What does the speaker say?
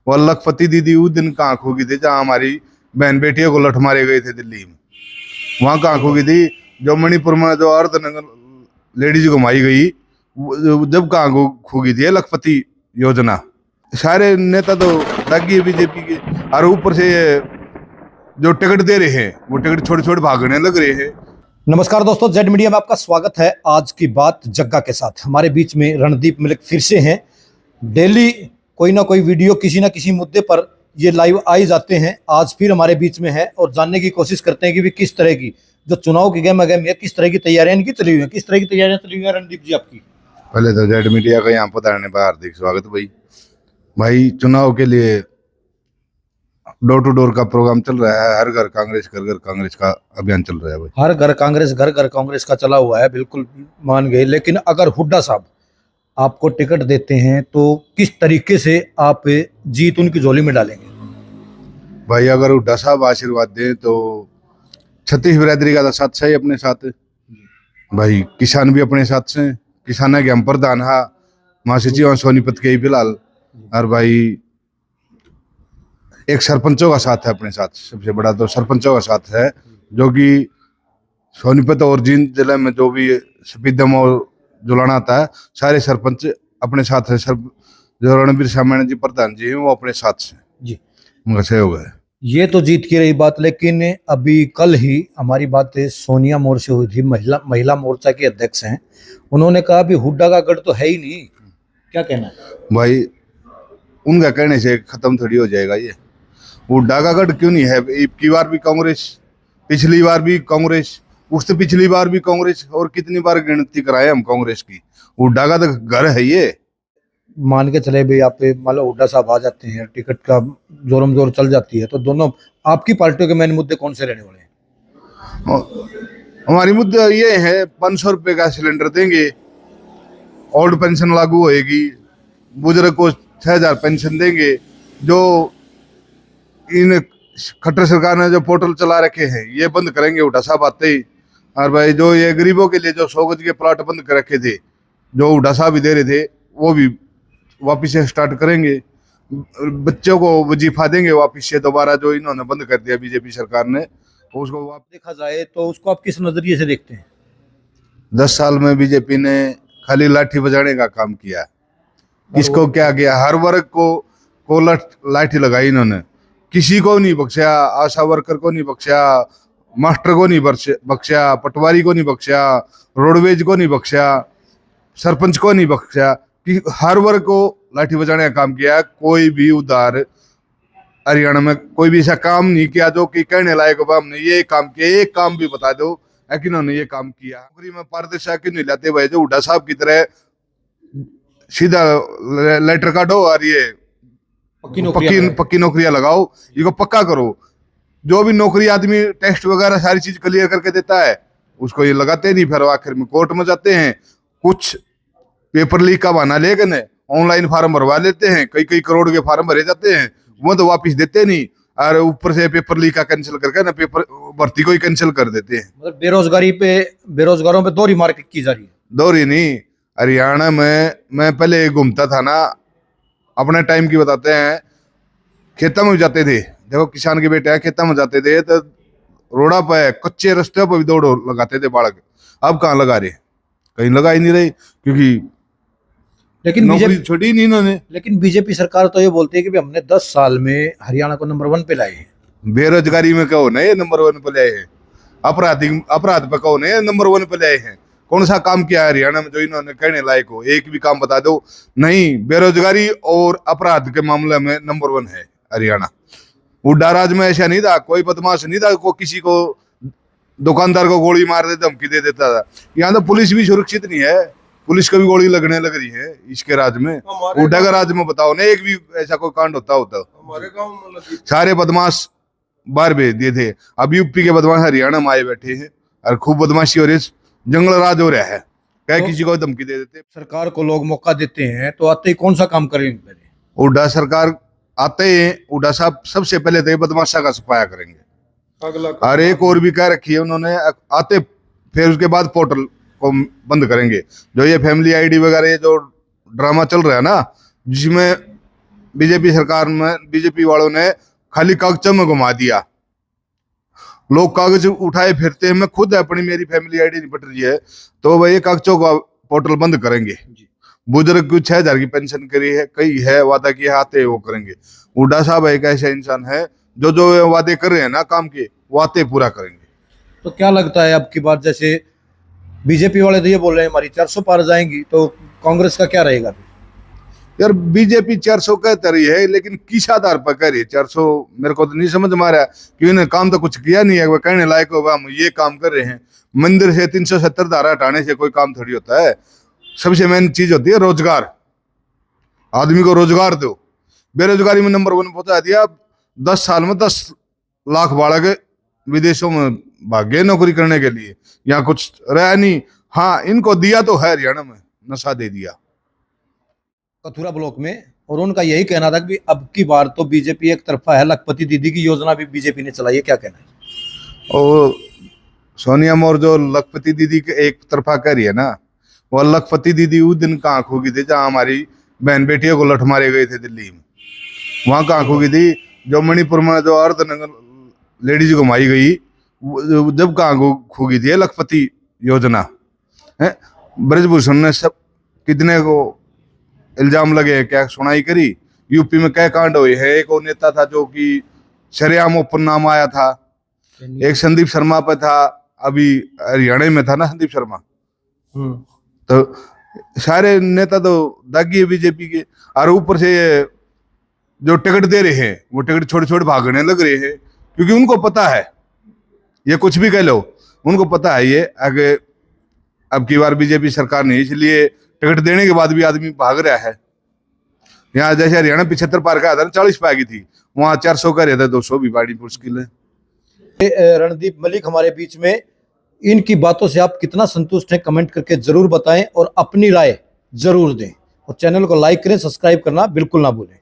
वो लखपति दीदी उस दिन कहाँ खो गई थी जहाँ हमारी बहन बेटियों को लठ मारे गए थे दिल्ली में। वहाँ कहाँ खो गई थी? जो मणिपुर में जो अर्धनग्न लेडीज को मारी गई, जब कहाँ खो गई थी लखपति योजना। सारे नेता तो दागी है बीजेपी के, और ऊपर से जो टिकट दे रहे हैं वो टिकट छोड़ छोड़ भागने लग रहे हैं। नमस्कार दोस्तों, जेड मीडिया में आपका स्वागत है। आज की बात जग्गा के साथ हमारे बीच में रणदीप मलिक फिर से हैं। डेली कोई ना कोई वीडियो किसी ना किसी मुद्दे पर ये लाइव आ ही जाते हैं। आज फिर हमारे बीच में है और जानने की कोशिश करते हैं कि भी किस तरह की जो चुनाव की गहमा गहमी है, किस तरह की तैयारियां इनकी चली हुई है, किस तरह की तैयारियां चली हुई है। रणदीप जी, आपकी पहले तो जेड मीडिया का यहाँ पधारने पर हार्दिक स्वागत। भाई चुनाव के लिए डोर टू डोर का प्रोग्राम चल रहा है। हर घर कांग्रेस, घर घर कांग्रेस का अभियान चल रहा है भाई। हर घर कांग्रेस, घर घर कांग्रेस का चला हुआ है, बिल्कुल मान गए। लेकिन अगर हुड्डा साहब आपको टिकट देते हैं तो किस तरीके से आप जीत उनकी झोली में डालेंगे? भाई अगर हुड्डा साहब आशीर्वाद दें तो छत्तीस बिरादरी का साथ है अपने साथ भाई। किसान भी अपने साथ से, किसान के हम प्रधान हा महासचिव सोनीपत के ही फिलहाल। और भाई एक सरपंचों का साथ है अपने साथ, सबसे बड़ा तो सरपंचों का साथ है, जो कि सोनीपत और जींद जिले में जो भी सपीदम और जुलाना आता है, सारे सरपंच अपने साथ है। जो रणबीर सामान्य जी प्रधान जी हैं वो अपने साथ से जी उनका सहयोग है। ये तो जीत की रही बात, लेकिन अभी कल ही हमारी बात सोनिया मोर्चे से हुई थी। महिला मोर्चा की अध्यक्ष हैं, उन्होंने कहा भी हुड्डा का गढ़ तो है ही नहीं। क्या कहना है भाई? उनका कहने से खत्म थोड़ी हो जाएगा ये। हुड्डा का गढ़ क्यों नहीं है? की बार भी कांग्रेस, पिछली बार भी कांग्रेस, उससे पिछली बार भी कांग्रेस, और कितनी बार गिनती कराए हम कांग्रेस की। हुड्डा का तो घर है ये। मान के चले भाई, आप मान लो हुड्डा साहब आ जाते हैं, टिकट का जोरम जोर चल जाती है, तो दोनों आपकी पार्टियों के मेन मुद्दे कौन से रहने वाले हैं? हमारी मुद्दा ये है, 500 रुपये का सिलेंडर देंगे, ओल्ड पेंशन लागू होएगी, बुजुर्ग को 6000 पेंशन देंगे। जो इन खट्टर सरकार ने जो पोर्टल चला रखे हैं ये बंद करेंगे हुड्डा साहब आते ही। और भाई जो ये गरीबों के लिए जो 100 गज के प्लाट बंद कर रखे थे, जो हुड्डा साहब भी दे रहे थे, वो भी वापिस से स्टार्ट करेंगे। बच्चों को वजीफा देंगे वापिस से दोबारा, जो इन्होंने बंद कर दिया बीजेपी सरकार ने। उसको देखा जाए तो उसको आप किस नजरिए से देखते हैं? 10 साल में बीजेपी ने खाली लाठी बजाने का काम किया। किसको क्या किया? हर वर्ग को लाठी लगाई इन्होंने, किसी को नहीं बख्शा। आशा वर्कर को नहीं बख्शा, मास्टर को नहीं बख्शा, पटवारी को नहीं बख्शा, रोडवेज को नहीं बख्शा, सरपंच को नहीं बख्शा, कि हर वर्ग को लाठी बजाने का काम किया। कोई भी उधार हरियाणा में कोई भी ऐसा काम नहीं किया जो कि कहने लायक हो हमने ये काम किया। एक काम भी बता दो है कि उन्होंने ये काम किया। नौकरी में पारदर्शिता क्यों नहीं लाते भाई? जो हुड्डा साहब की तरह सीधा लेटर काटो और ये पक्की नौकरियां लगाओ, इसको पक्का करो। जो भी नौकरी आदमी टेस्ट वगैरह सारी चीज क्लियर करके देता है उसको ये लगाते नहीं, फिर आखिर में कोर्ट में जाते हैं। कुछ पेपर लीक का बहाना लेकर ऑनलाइन फार्म भरवा लेते हैं, कई करोड़ के फार्म भरे जाते हैं, वो तो वापिस देते नहीं। और ऊपर से पेपर लीक का कैंसिल करके ना पेपर भर्ती को ही कैंसिल कर देते हैं। मतलब बेरोजगारों पे दोहरी मार की जा रही है। दोहरी नहीं, हरियाणा में मैं पहले घूमता था ना, अपने टाइम की बताते हैं, खेतों में जाते थे। देखो किसान के बेटे हैं, खेतों में जाते थे तो रोड़ा पे कच्चे रास्ते पर भी दौड़ लगाते थे बालक। अब कहाँ लगा रहे? कहीं लगा ही नहीं रही, क्योंकि लेकिन नौकरी छोड़ी नहीं इन्होंने। लेकिन बीजेपी सरकार तो ये बोलती है कि हमने 10 साल में हरियाणा को नंबर 1 पे लाए हैं। बेरोजगारी में कहो ना ये नंबर 1 पे लाए हैं, अपराध पे कहो ना ये नंबर 1 पे लाए हैं। कौन सा काम किया है हरियाणा में जो इन्होंने कहने लायक हो? एक भी काम बता दो। नहीं, बेरोजगारी और अपराध के मामले में नंबर 1 है हरियाणा। हुड्डा राज में ऐसा नहीं था, कोई बदमाश नहीं था को किसी को दुकानदार को गोली मार दे धमकी दे देता था। यहाँ तो पुलिस भी सुरक्षित नहीं है, पुलिस को भी गोली लगने लग रही है इसके राज में। हुड्डा का राज में बताओ ना एक भी ऐसा कोई कांड होता हमारे गांव में सारे बदमाश बाहर भेज दिए थे। अब यूपी के बदमाश हरियाणा में आए बैठे हैं और खूब बदमाशी हो रही है, जंगल राज हो रहा है। क्या किसी को धमकी दे देते? और को लोग मौका देते हैं तो आते ही कौन सा काम करेंगे? हुड्डा सरकार आते हैं, हुड्डा साहब सबसे पहले तो बदमाशा का सफाया करेंगे। और एक और भी कह रखी है उन्होंने, आते फिर उसके बाद पोर्टल को बंद करेंगे। जो ये फैमिली आईडी वगैरह ये जो ड्रामा चल रहा है ना, जिसमें बीजेपी सरकार में बीजेपी वालों ने खाली कागजों में घुमा दिया। लोग कागज उठाए फिरते हैं। मैं खुद अपनी मेरी फैमिली आईडी नहीं पट रही है तो वह ये कागजों का पोर्टल बंद करेंगे। बुजुर्ग को 6,000 की पेंशन करी है, कई है वादा किया आते वो करेंगे। हुड्डा साहब एक ऐसा इंसान है जो जो वादे कर रहे हैं ना काम के, वो आते पूरा करेंगे। तो क्या लगता है अब की बार, जैसे बीजेपी वाले तो ये बोल रहे हैं हमारी 400 पार जाएंगी, तो कांग्रेस का क्या रहेगा? यार बीजेपी 400 कहते रही है लेकिन किस आधार पर कह रही है 400? मेरे को तो नहीं समझ में आ रहा कि उन्हें काम तो कुछ किया नहीं है। वो कहने लायक होगा हम ये काम कर रहे हैं। मंदिर से 370 धारा हटाने से कोई काम थोड़ी होता है। सबसे मेन चीज होती है रोजगार। आदमी को रोजगार दो। बेरोजगारी में नंबर 1 पहुंचा दिया। 10 साल में 10 लाख बालक विदेशों में भागे नौकरी करने के लिए, यहाँ कुछ रहा नहीं। हाँ, इनको दिया तो है, हरियाणा में नशा दे दिया कथुरा ब्लॉक में, और उनका यही कहना था कि अब की बार तो बीजेपी एक तरफा है। लखपति दीदी की योजना भी बीजेपी ने चलाई है, क्या कहना है? और सोनिया मोर जो लखपति दीदी के एक तरफा कह रही है ना, वो लखपति दीदी उस दिन कहाँ खोगी थी जहाँ हमारी बहन बेटियों को लठ मारे गए थे दिल्ली में। वहां कहाँ खोगी थी? जो मणिपुर में जो अर्धनग्न लेडीज को मारी गई, जब कहाँ खोगी थी लखपति योजना है। ब्रजभूषण ने सब कितने को इल्जाम लगे, क्या सुनाई करी। यूपी में क्या कांड हुए हैं। एक और नेता था जो कि शरेआम ओपन नाम आया था। एक संदीप शर्मा पे था, अभी हरियाणा में था ना संदीप शर्मा। तो सारे नेता तो दागी है बीजेपी के। और ऊपर से जो टिकट दे रहे हैं वो टिकट छोड़ छोड़ भागने लग रहे हैं, क्योंकि उनको पता है, ये कुछ भी कह लो, उनको पता है ये आगे अब की बार बीजेपी सरकार नहीं, इसलिए टिकट देने के बाद भी आदमी भाग रहा है। यहाँ जैसे हरियाणा 75 पार का था, 40 पे आ गई थी, वहां 400 का रहता, 200 भी पानी मुश्किल है। रणदीप मलिक हमारे बीच में, इनकी बातों से आप कितना संतुष्ट हैं कमेंट करके जरूर बताएं और अपनी राय जरूर दें, और चैनल को लाइक करें, सब्सक्राइब करना बिल्कुल ना भूलें।